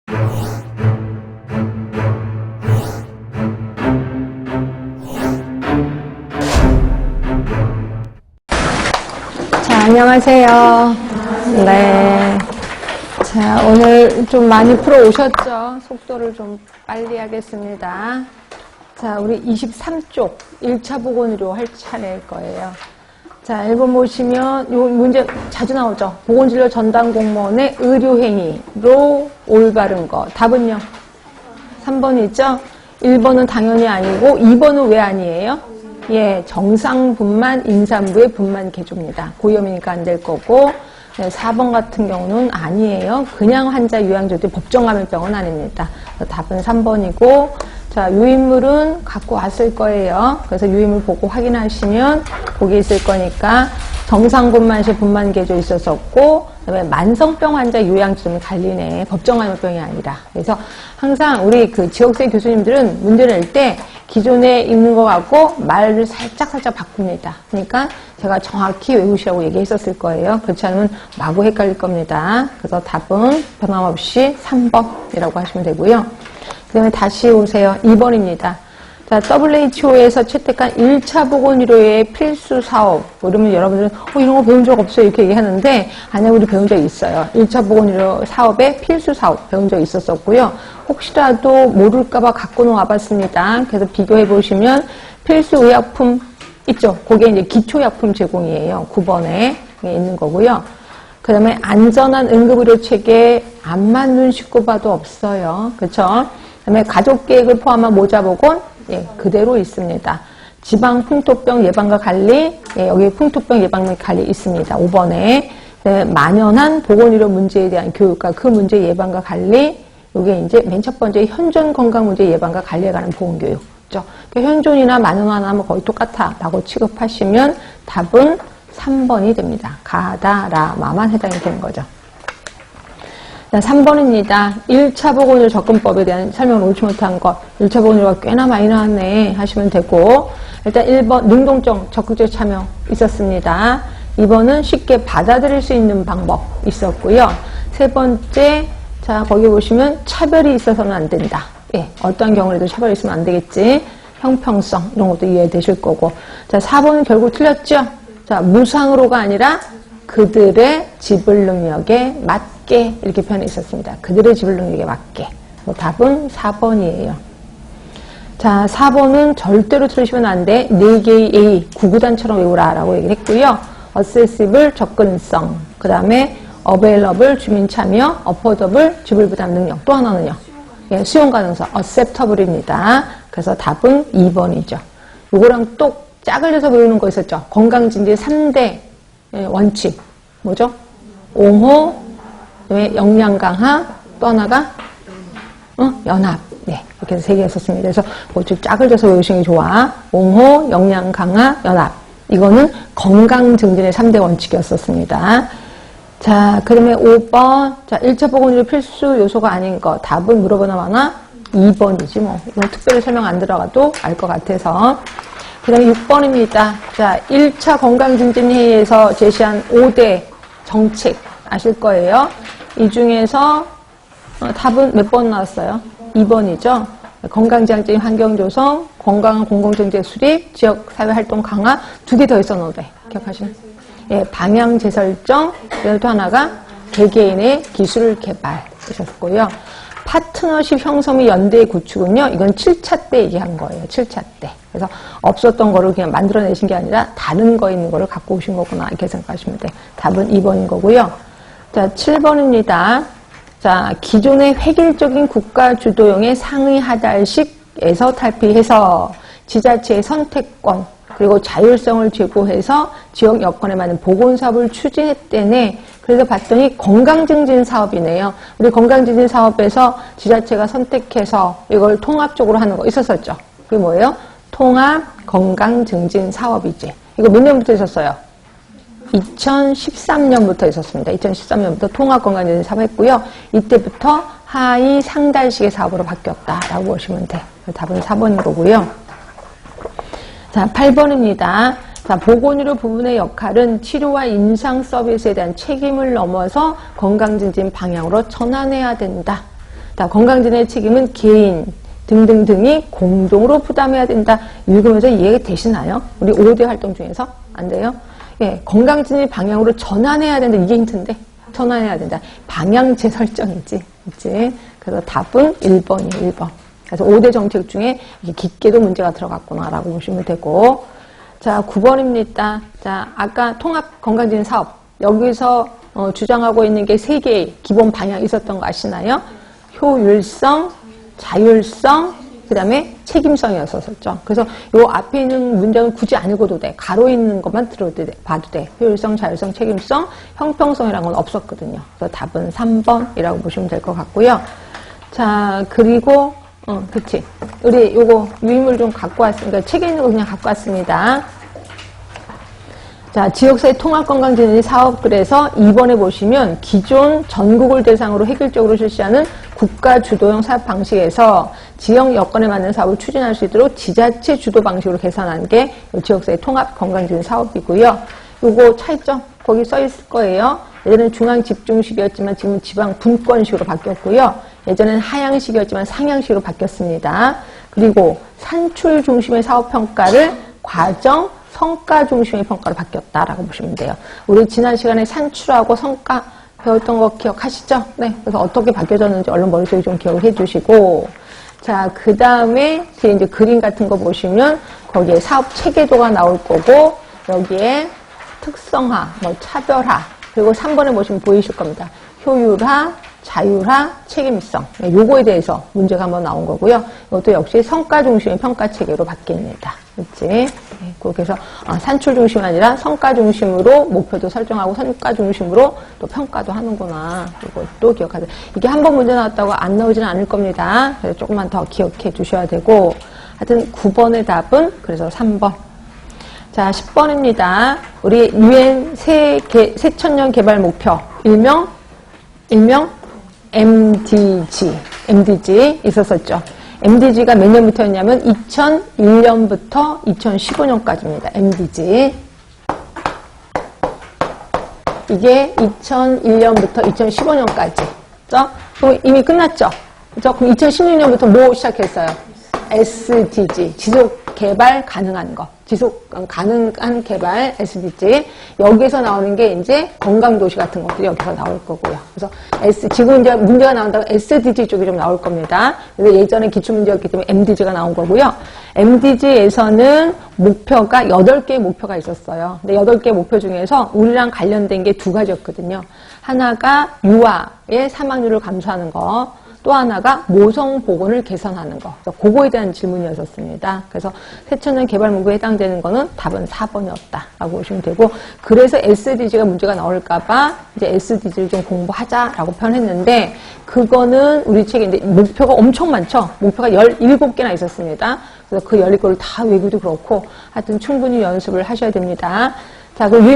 자, 안녕하세요. 네. 자, 오늘 좀 많이 풀어 오셨죠? 속도를 좀 빨리 하겠습니다. 자, 우리 23쪽 1차 보건의료 할 차례일 거예요. 자, 1번 보시면 요 문제 자주 나오죠? 보건진료 전담 공무원의 의료행위로 올바른 거. 답은요? 3번이죠? 1번은 당연히 아니고 2번은 왜 아니에요? 예, 정상분만 임산부의 분만 개조입니다. 고위험이니까 안 될 거고, 네, 4번 같은 경우는 아니에요. 그냥 환자 요양조도 법정감염병은 아닙니다. 답은 3번이고, 자, 유인물은 갖고 왔을 거예요. 그래서 유인물 보고 확인하시면 거기 있을 거니까 정상분만실 분만 개조 있었었고, 그다음에 만성병 환자 요양점이 갈리네. 법정감염병이 아니라. 그래서 항상 우리 그 지역세 교수님들은 문제 낼 때 기존에 있는 거 갖고 말을 살짝 바꿉니다. 그러니까 제가 정확히 외우시라고 얘기했었을 거예요. 그렇지 않으면 마구 헷갈릴 겁니다. 그래서 답은 변함없이 3번이라고 하시면 되고요. 그 다음에 다시 오세요. 2번입니다. 자, WHO에서 채택한 1차 보건의료의 필수 사업. 그러면 여러분들은 이런 거 배운 적 없어요. 이렇게 얘기하는데 아니요, 우리 배운 적 있어요. 1차 보건의료 사업의 필수 사업 배운 적 있었었고요. 혹시라도 모를까봐 갖고는 와봤습니다. 그래서 비교해 보시면 필수 의약품 있죠. 그게 이제 기초약품 제공이에요. 9번에 있는 거고요. 그 다음에 안전한 응급의료 체계 앞만 눈 씻고 봐도 없어요. 그렇죠? 그 다음에 가족계획을 포함한 모자보건 예, 그대로 있습니다. 지방 풍토병 예방과 관리, 예, 여기 풍토병 예방과 관리 있습니다. 5번에 만연한 보건의료 문제에 대한 교육과 그 문제 예방과 관리, 이게 이제 맨 첫 번째 현존 건강 문제 예방과 관리에 관한 보건교육. 그렇죠? 그러니까 현존이나 만연하면 거의 똑같다라고 취급하시면 답은 3번이 됩니다. 가다라마만 해당이 되는 거죠. 자, 3번입니다. 1차 보건의료 접근법에 대한 설명을 옳지 못한 것. 1차 보건의료가 꽤나 많이 나왔네 하시면 되고, 일단 1번 능동적 적극적 참여 있었습니다. 2번은 쉽게 받아들일 수 있는 방법 있었고요. 세 번째, 자, 거기 보시면 차별이 있어서는 안 된다. 예, 어떠한 경우에도 차별이 있으면 안 되겠지. 형평성 이런 것도 이해되실 거고. 자, 4번은 결국 틀렸죠? 자, 무상으로가 아니라 그들의 지불 능력에 맞게 이렇게 표현해 있었습니다. 그들의 지불 능력에 맞게. 답은 4번이에요. 자, 4번은 절대로 틀리시면 안 돼. 4개의 A, 구구단처럼 외우라 라고 얘기를 했고요. accessible, 접근성, 그 다음에 available, 주민 참여, affordable, 지불 부담 능력. 또 하나는요. 예, 수용 가능성, acceptable입니다. 그래서 답은 2번이죠. 요거랑 똑 짝을 져서 외우는 거 있었죠. 건강진지 3대 원칙. 뭐죠? 옹호, 역량 강화, 또 하나가 연합. 네, 이렇게 해서 3개 했었습니다. 그래서 쭉 짝을 져서 외우시는 게 좋아. 옹호, 역량 강화, 연합. 이거는 건강 증진의 3대 원칙이었었습니다. 자, 그러면 5번. 자, 1차 보건의료 필수 요소가 아닌 거. 답은 물어보나 마나 2번이지 뭐. 이건 특별히 설명 안 들어가도 알 것 같아서. 그 다음에 6번입니다. 자, 1차 건강증진회의에서 제시한 5대 정책 아실 거예요. 이 중에서 답은 몇 번 나왔어요? 2번이죠. 건강지향적인 환경 조성, 건강한 공공정책 수립, 지역사회활동 강화, 2개 더 있었는데 기억하시나요? 예, 방향 재설정, 그리고 또 하나가 개개인의 기술 개발이셨고요. 파트너십 형성 및 연대의 구축은요, 이건 7차 때 얘기한 거예요. 7차 때. 그래서 없었던 거를 그냥 만들어내신 게 아니라 다른 거 있는 거를 갖고 오신 거구나 이렇게 생각하시면 돼요. 답은 2번인 거고요. 자, 7번입니다. 자, 기존의 획일적인 국가 주도형의 상위 하달식에서 탈피해서 지자체의 선택권 그리고 자율성을 제고해서 지역 여건에 맞는 보건사업을 추진했대네. 그래서 봤더니 건강증진 사업이네요. 우리 건강증진 사업에서 지자체가 선택해서 이걸 통합적으로 하는 거 있었었죠. 그게 뭐예요? 통합 건강증진 사업이지. 이거 몇 년부터 있었어요? 2013년부터 있었습니다. 2013년부터 통합 건강증진 사업 했고요. 이때부터 하위 상달식의 사업으로 바뀌었다라고 보시면 돼. 답은 4번인 거고요. 자, 8번입니다. 자, 보건의료 부문의 역할은 치료와 임상 서비스에 대한 책임을 넘어서 건강증진 방향으로 전환해야 된다. 자, 건강진의 책임은 개인 등등등이 공동으로 부담해야 된다. 읽으면서 이해가 되시나요? 우리 5대 활동 중에서? 안 돼요? 예, 건강진의 방향으로 전환해야 된다. 이게 힌트인데. 전환해야 된다. 방향 재설정이지. 그치? 그래서 답은 1번이에요. 1번. 그래서 5대 정책 중에 깊게도 문제가 들어갔구나 라고 보시면 되고. 자, 9번입니다. 자, 아까 통합 건강진 사업. 여기서 주장하고 있는 게 3개의 기본 방향이 있었던 거 아시나요? 효율성, 자율성, 그 다음에 책임성이었었죠. 그래서 요 앞에 있는 문장은 굳이 안 읽어도 돼. 가로 있는 것만 봐도 돼. 효율성, 자율성, 책임성, 형평성이라는 건 없었거든요. 그래서 답은 3번이라고 보시면 될 것 같고요. 자, 그리고 그치. 우리 요거 유인물 좀 갖고 왔으니까 책에 있는 거 그냥 갖고 왔습니다. 자, 지역사회 통합건강진흥 사업. 그래서 2번에 보시면 기존 전국을 대상으로 획일적으로 실시하는 국가 주도형 사업 방식에서 지역 여건에 맞는 사업을 추진할 수 있도록 지자체 주도 방식으로 개선한 게 지역사회 통합건강진흥 사업이고요. 요거 차이점 거기 써 있을 거예요. 예전에는 중앙 집중식이었지만 지금 지방 분권식으로 바뀌었고요. 예전에는 하향식이었지만 상향식으로 바뀌었습니다. 그리고 산출 중심의 사업 평가를 과정 성과 중심의 평가로 바뀌었다라고 보시면 돼요. 우리 지난 시간에 산출하고 성과 배웠던 거 기억하시죠? 네. 그래서 어떻게 바뀌어졌는지 얼른 머릿속에 좀 기억을 해주시고. 자, 그 다음에 뒤에 이제 그림 같은 거 보시면 거기에 사업 체계도가 나올 거고, 여기에 특성화, 뭐 차별화, 그리고 3번에 보시면 보이실 겁니다. 효율화, 자율화, 책임성. 네, 요거에 대해서 문제가 한번 나온 거고요. 이것도 역시 성과 중심의 평가 체계로 바뀝니다. 그렇지? 네, 그래서 산출 중심이 아니라 성과 중심으로 목표도 설정하고 성과 중심으로 또 평가도 하는구나. 이것도 기억하세요. 이게 한 번 문제 나왔다고 안 나오지는 않을 겁니다. 그래서 조금만 더 기억해 주셔야 되고. 하여튼 9번의 답은 그래서 3번. 자, 10번입니다. 우리 UN 새천년 개발 목표 일명 MDG 있었었죠. MDG가 몇 년부터였냐면 2001년부터 2015년까지입니다. MDG. 이게 2001년부터 2015년까지. 그럼 이미 끝났죠? 그죠? 그럼 2016년부터 뭐 시작했어요? SDG. 지속 개발 가능한 거. 지속 가능한 개발 SDG. 여기서 나오는 게 이제 건강도시 같은 것들이 여기서 나올 거고요. 그래서 지금 이제 문제가 나온다고 SDG 쪽이 좀 나올 겁니다. 그래서 예전에 기출문제였기 때문에 MDG가 나온 거고요. MDG에서는 목표가 8개의 목표가 있었어요. 근데 8개의 목표 중에서 우리랑 관련된 게 2가지였거든요. 하나가 유아의 사망률을 감소하는 거. 또 하나가 모성 보건을 개선하는 거. 그래서 그거에 대한 질문이었었습니다. 그래서 새천년 개발 문구에 해당되는 거는 답은 4번이었다라고 보시면 되고, 그래서 SDG가 문제가 나올까봐 이제 SDG를 좀 공부하자라고 표현했는데, 그거는 우리 책에 이제 목표가 엄청 많죠. 목표가 17개나 있었습니다. 그래서 그 17개를 다 외우도 그렇고, 하여튼 충분히 연습을 하셔야 됩니다. 자, 그럼